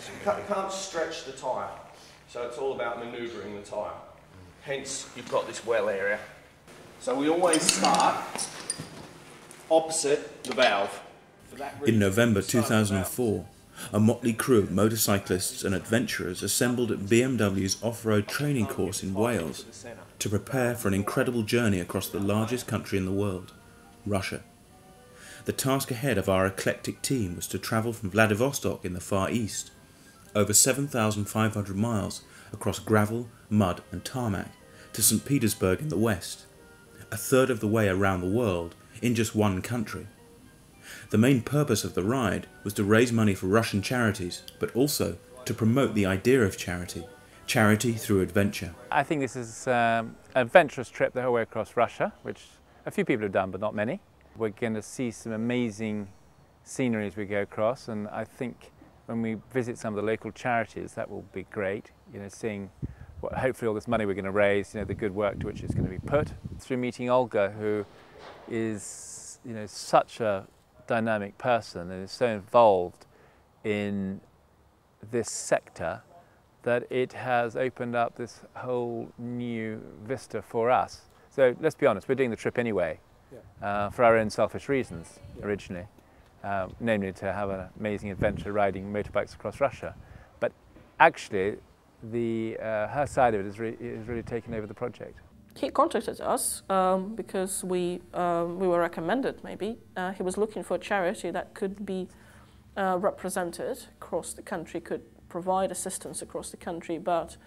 So you can't stretch the tyre. So it's all about manoeuvring the tyre. Hence, you've got this well area. So we always start opposite the valve. In November 2004, a motley crew of motorcyclists and adventurers assembled at BMW's off-road training course in Wales to prepare for an incredible journey across the largest country in the world, Russia. The task ahead of our eclectic team was to travel from Vladivostok in the Far East, over 7,500 miles across gravel, mud and tarmac, to St. Petersburg in the west, a third of the way around the world in just one country. The main purpose of the ride was to raise money for Russian charities, but also to promote the idea of charity, charity through adventure. I think this is an adventurous trip the whole way across Russia, which a few people have done, but not many. We're going to see some amazing scenery as we go across, and I think when we visit some of the local charities, that will be great. You know, seeing what hopefully all this money we're going to raise, you know, the good work to which it's going to be put. Through meeting Olga, who is, you know, such a dynamic person and is so involved in this sector that it has opened up this whole new vista for us. So let's be honest, we're doing the trip anyway, for our own selfish reasons originally, namely to have an amazing adventure riding motorbikes across Russia. But actually, her side of it is really taken over the project. He contacted us because we were recommended, maybe. He was looking for a charity that could be represented across the country, could provide assistance across the country, but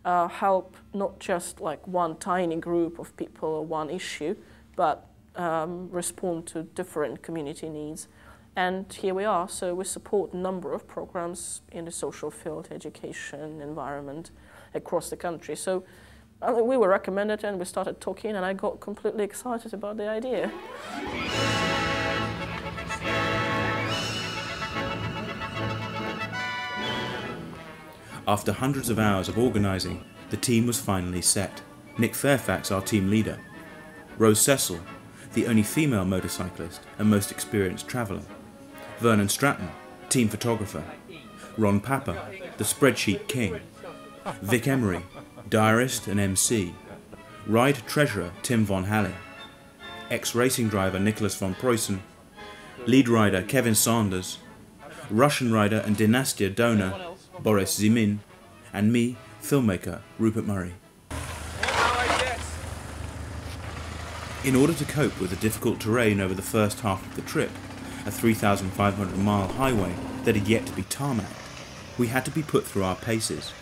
help not just like one tiny group of people or one issue, but respond to different community needs. And here we are, so we support a number of programs in the social field, education, environment, across the country. So we were recommended and we started talking, and I got completely excited about the idea. After hundreds of hours of organising, the team was finally set. Nick Fairfax, our team leader. Rose Cecil, the only female motorcyclist and most experienced traveller. Vernon Stratton, team photographer. Ron Papa, the spreadsheet king. Vic Emery, diarist and MC. Ride treasurer Tim von Halle. Ex-racing driver Nicholas von Preussen. Lead rider Kevin Sanders. Russian rider and Dynastia donor Boris Zimin. And me, filmmaker Rupert Murray. In order to cope with the difficult terrain over the first half of the trip, a 3,500-mile highway that had yet to be tarmacked, we had to be put through our paces.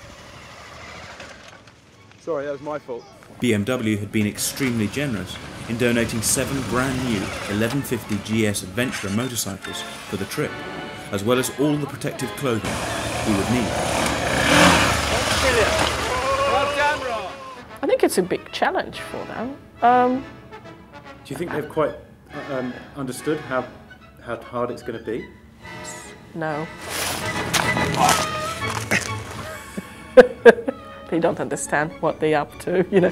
Sorry, that was my fault. BMW had been extremely generous in donating 7 brand new 1150 GS Adventurer motorcycles for the trip, as well as all the protective clothing we would need. I think it's a big challenge for them. Do you think they've quite understood how hard it's going to be? No. They don't understand what they're up to, you know.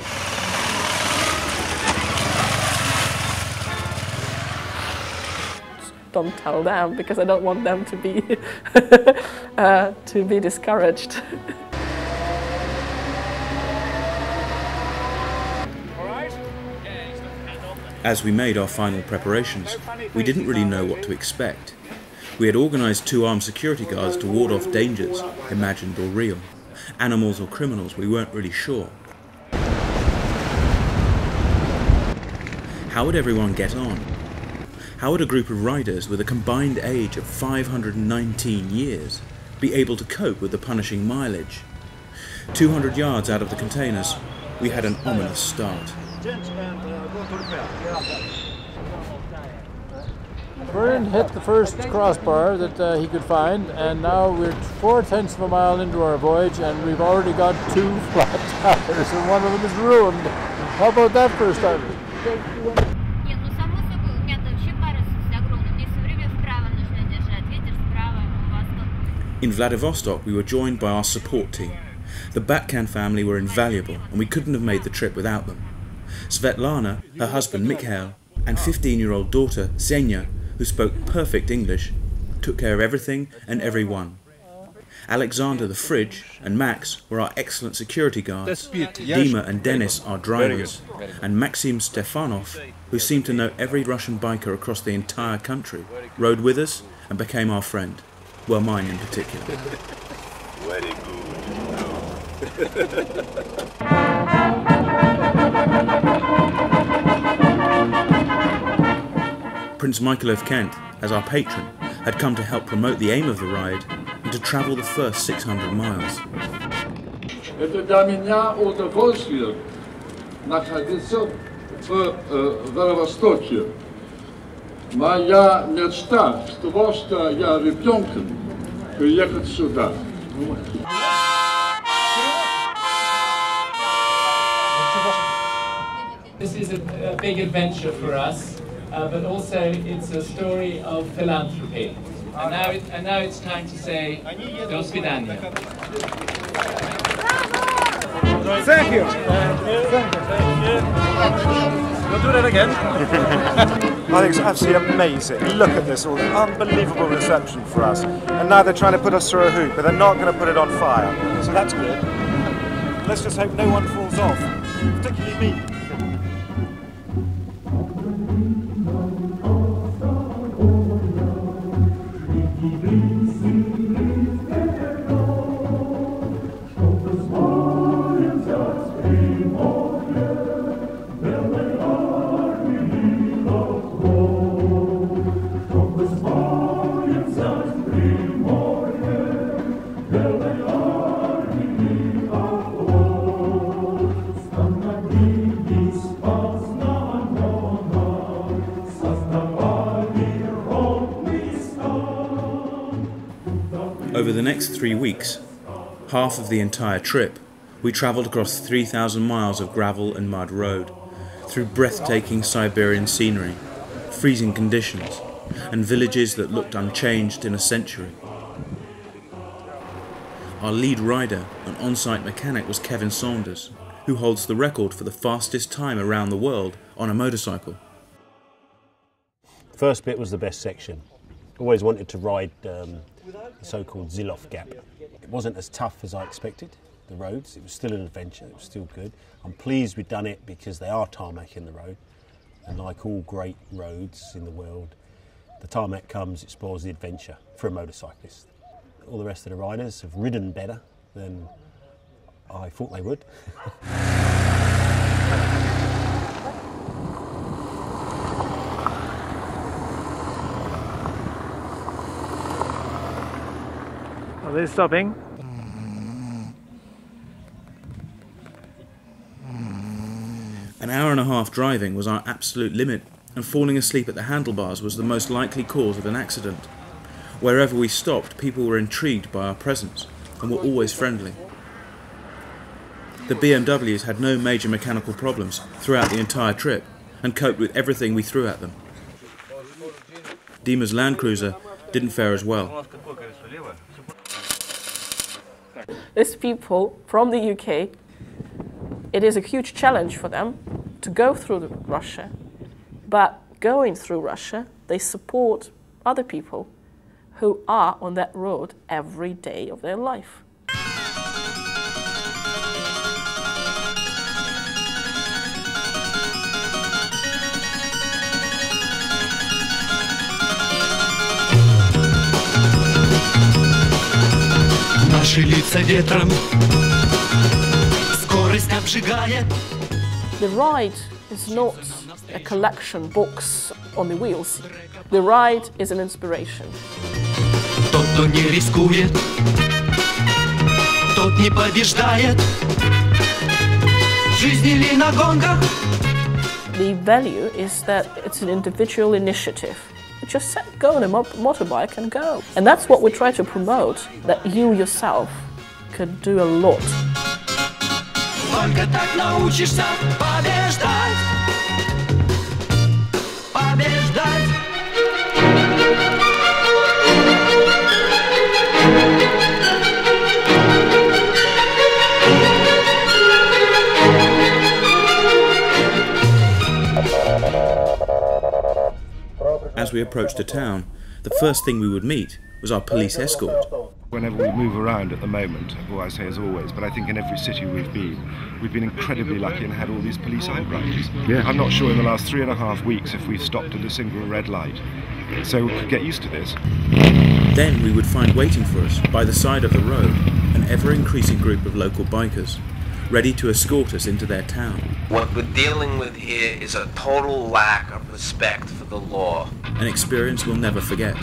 Don't tell them, because I don't want them to be discouraged. As we made our final preparations, we didn't really know what to expect. We had organised 2 armed security guards to ward off dangers, imagined or real. Animals or criminals, we weren't really sure. How would everyone get on? How would a group of riders with a combined age of 519 years be able to cope with the punishing mileage? 200 yards out of the containers, we had an ominous start. Vernon hit the first crossbar that he could find, and now we're 4/10 of a mile into our voyage, and we've already got 2 flat tires, and one of them is ruined. How about that for a starter? In Vladivostok, we were joined by our support team. The Batkan family were invaluable, and we couldn't have made the trip without them. Svetlana, her husband Mikhail, and 15-year-old daughter Xenia, who spoke perfect English, took care of everything and everyone. Alexander the Fridge and Max were our excellent security guards. Dima and Dennis our drivers. And Maxim Stefanov, who seemed to know every Russian biker across the entire country, rode with us and became our friend. Well, mine in particular. Very good. Prince Michael of Kent, as our patron, had come to help promote the aim of the ride and to travel the first 600 miles. Это для меня удовольствие находиться в Владивостоке. Моя мечта, с того, что я ребенком, приехать сюда. This is a big adventure for us, but also it's a story of philanthropy. And now it's time to say, do svidaniya. Thank you. We'll do that again. I think it's absolutely amazing. Look at this, all the unbelievable reception for us. And now they're trying to put us through a hoop, but they're not going to put it on fire. So that's good. Let's just hope no one falls off, particularly me. Over the next 3 weeks, half of the entire trip, we travelled across 3,000 miles of gravel and mud road, through breathtaking Siberian scenery, freezing conditions, and villages that looked unchanged in a century. Our lead rider and on-site mechanic was Kevin Saunders, who holds the record for the fastest time around the world on a motorcycle. First bit was the best section. Always wanted to ride the so-called Zilov Gap. It wasn't as tough as I expected, the roads. It was still an adventure, it was still good. I'm pleased we've done it because they are tarmac in the road. And like all great roads in the world, the tarmac comes, it spoils the adventure for a motorcyclist. All the rest of the riders have ridden better than I thought they would. Are they stopping? An hour and a half driving was our absolute limit, and falling asleep at the handlebars was the most likely cause of an accident. Wherever we stopped, people were intrigued by our presence and were always friendly. The BMWs had no major mechanical problems throughout the entire trip and coped with everything we threw at them. Dima's Land Cruiser didn't fare as well. These people from the UK, it is a huge challenge for them to go through Russia, but going through Russia, they support other people who are on that road every day of their life. Наши лица ветром скорость обжигает. The ride is not a collection box on the wheels. The ride is an inspiration. Тот, кто не рискует, тот не побеждает. В жизни ли на гонках? The value is that it's an individual initiative. Just go on a motorbike and go. And that's what we try to promote, that you yourself could do a lot. Только так научишься побеждать. Побеждать. As we approached a town, the first thing we would meet was our police escort. Whenever we move around at the moment, or I say as always, but I think in every city we've been incredibly lucky and had all these police outbreaks. Yeah. I'm not sure in the last 3.5 weeks if we've stopped at a single red light. So we could get used to this. Then we would find waiting for us, by the side of the road, an ever-increasing group of local bikers, ready to escort us into their town. What we're dealing with here is a total lack of respect for the law. An experience we'll never forget.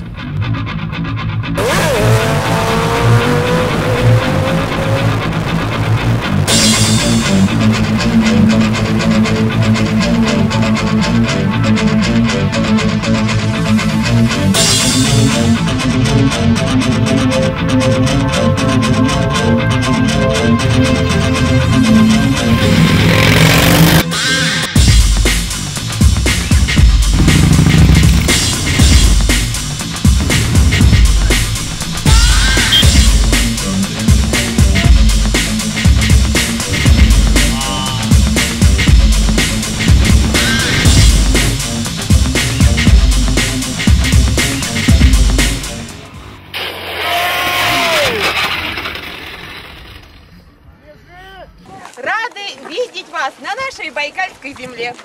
на нашей Байкальской земле.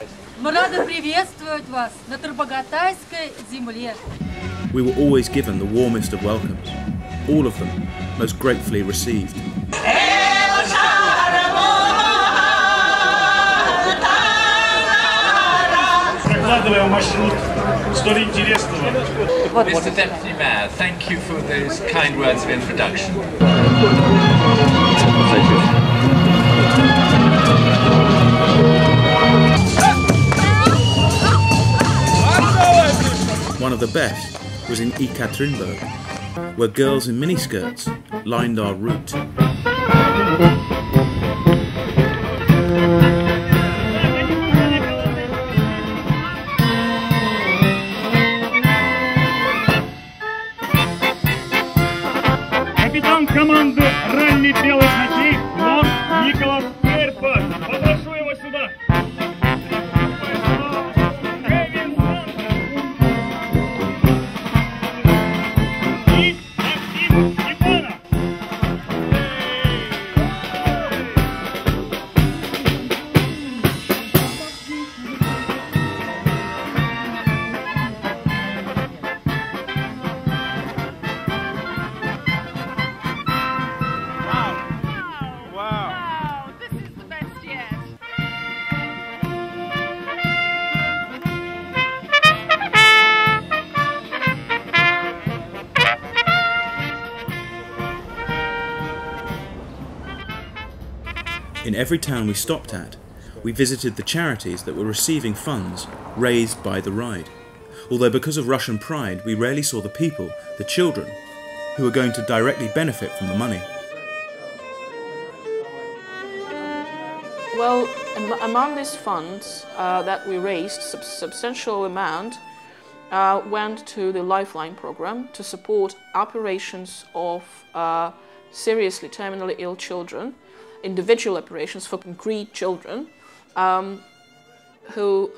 Мы рады приветствовать вас на Тарбагатайской земле. We were always given the warmest of welcomes, all of them most gratefully received. Прокладываем маршрут столь интересного. Mr. Deputy Mayor, thank you for those kind words of introduction. Thank you. One of the best was in Ekaterinburg, where girls in miniskirts lined our route. Капитан команды ралли белых ночей лорд Николас Перпас. Попрошу его сюда. In every town we stopped at, we visited the charities that were receiving funds raised by the ride. Although because of Russian pride, we rarely saw the people, the children, who were going to directly benefit from the money. Well, among these funds that we raised, substantial amount went to the Lifeline program to support operations of seriously terminally ill children, individual operations for concrete children who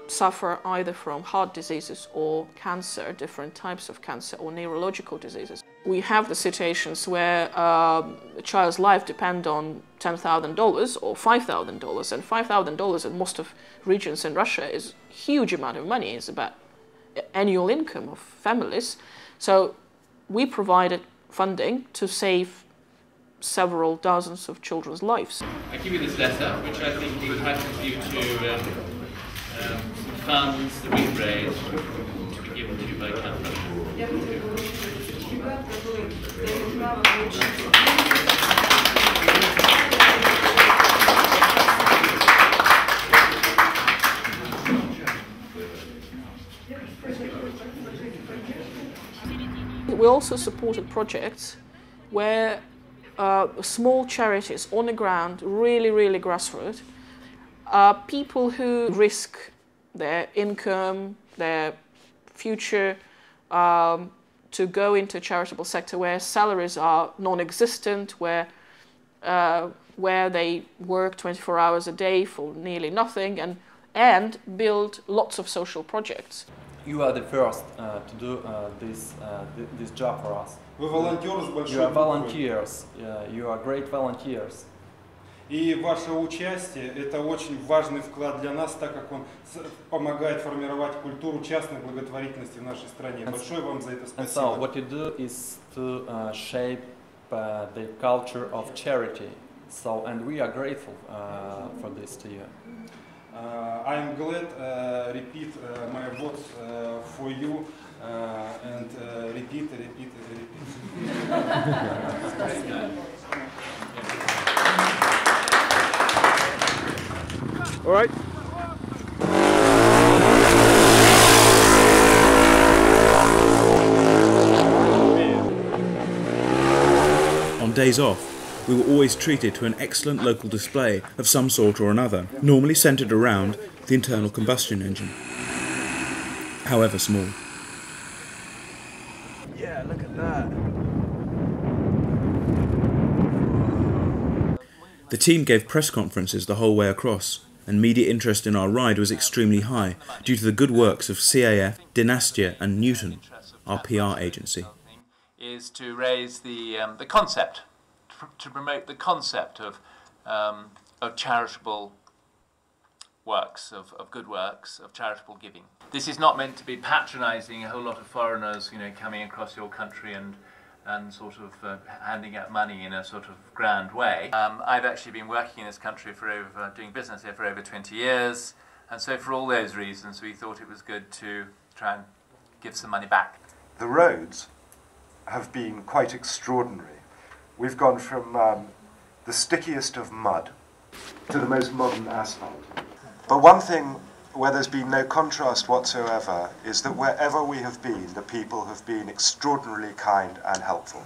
suffer either from heart diseases or cancer, different types of cancer or neurological diseases. We have the situations where a child's life depends on $10,000 or $5,000, and $5,000 in most of regions in Russia is a huge amount of money. It's about annual income of families. So we provided funding to save several dozens of children's lives. I give you this letter, which I think entitles you to some funds that we've raised to be given to you by Canada. We also supported projects where small charities on the ground, really grassroots, people who risk their income, their future to go into a charitable sector where salaries are non-existent, where they work 24 hours a day for nearly nothing and build lots of social projects. You are the first to do this job for us. Вы волонтеры с большой You are буквы. volunteers. You are great volunteers. И ваше участие – это очень важный вклад для нас, так как он помогает формировать культуру частной благотворительности в нашей стране. Большое вам за это And спасибо. so what you do is to shape the culture of charity. So, and we are grateful for this to you. I am glad repeat my words for you and repeat. All right. On days off, we were always treated to an excellent local display of some sort or another, normally centred around the internal combustion engine, however small. Yeah, look at that. The team gave press conferences the whole way across, and media interest in our ride was extremely high due to the good works of CAF, Dynastia and Newton, our PR agency. Is to raise the concept, to promote the concept of charitable works, of good works, of charitable giving. This is not meant to be patronising a whole lot of foreigners, you know, coming across your country and sort of handing out money in a sort of grand way. I've actually been working in this country doing business here for over 20 years, and so for all those reasons we thought it was good to try and give some money back. The roads have been quite extraordinary. We've gone from the stickiest of mud to the most modern asphalt. But one thing where there's been no contrast whatsoever is that wherever we have been, the people have been extraordinarily kind and helpful.